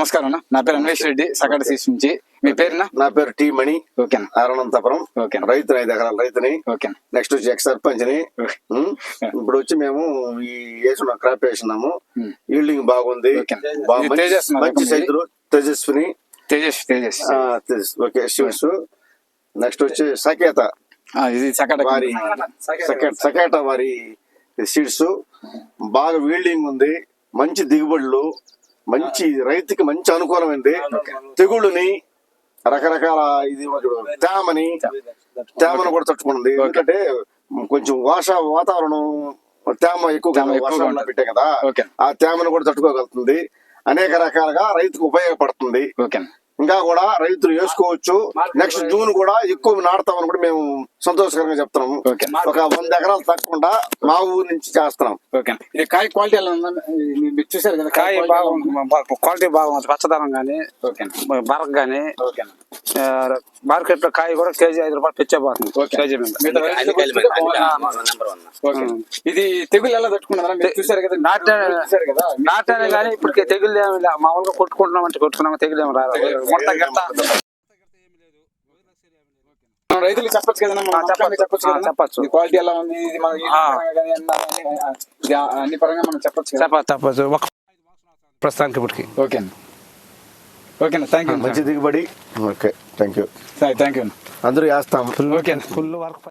నమస్కారం అన్న, నా పేరు అన్వేష్ రెడ్డి, సకాట సీస్ నుంచి. మీ పేరునా? నా పేరు టీ మణి. ఓకేనా. అనంతపురం. ఓకేనా. రైతు 5 ఎకరాల రైతుని. ఓకేనా. నెక్స్ట్ వచ్చి ఎక్స్ సర్పంచ్ని. ఇప్పుడు వచ్చి మేము ఈ వేసిన క్రాప్ వేసినాము. ఈల్డింగ్ బాగుంది, మంచి సైతులు. తేజస్విని. Okay seeds. నెక్స్ట్ వచ్చి సకేత సకేట వారి సీడ్స్. బాగా వీల్డింగ్ ఉంది, మంచి దిగుబడులు, మంచి రైతుకి మంచి అనుకూలమైంది. తెగుళ్ళని రకరకాల ఇది తేమను కూడా తట్టుకుంటుంది. ఎందుకంటే కొంచెం వాతావరణం తేమ ఎక్కువ పెట్టే కదా, ఆ తేమను కూడా తట్టుకోగలుగుతుంది. అనేక రకాలుగా రైతుకు ఉపయోగపడుతుంది. ఇంకా కూడా రైతులు వేసుకోవచ్చు. నెక్స్ట్ జూన్ కూడా ఎక్కువ నాటుతామని కూడా మేము సంతోషకరంగా చెప్తున్నాము. ఒక 100 ఎకరాలు తగ్గకుండా మా ఊరు నుంచి చేస్తున్నాం. ఇది కాయ క్వాలిటీ ఎలా ఉందని చూసారు కదా. కాయ క్వాలిటీ బాగుంది, పచ్చదనం గానీ బరక్ గానీ. మార్కెట్ లో కాయ కూడా కేజీ 5 రూపాయలు తెచ్చేపోతుంది. ఇది తెగులు ఎలా తట్టుకున్నారా? చూసారు కదా, నాటానే కానీ ఇప్పుడు తెగులు ఏమి మామూలుగా కొట్టుకుంటున్నాం అంటే కొట్టుకున్నాం, తెగులు ఏమి రాదు. రైతులు చెప్పచ్చు కదా, చెప్పచ్చు క్వాలిటీ ఎలా ఉంది, అన్ని పరంగా మనం చెప్పచ్చు. ప్రస్తుతానికి ఇప్పటికి ఓకేనా. Thank you. మంచి దిగుబడి. Okay, thank you. అందరూ వేస్తాం. Full work.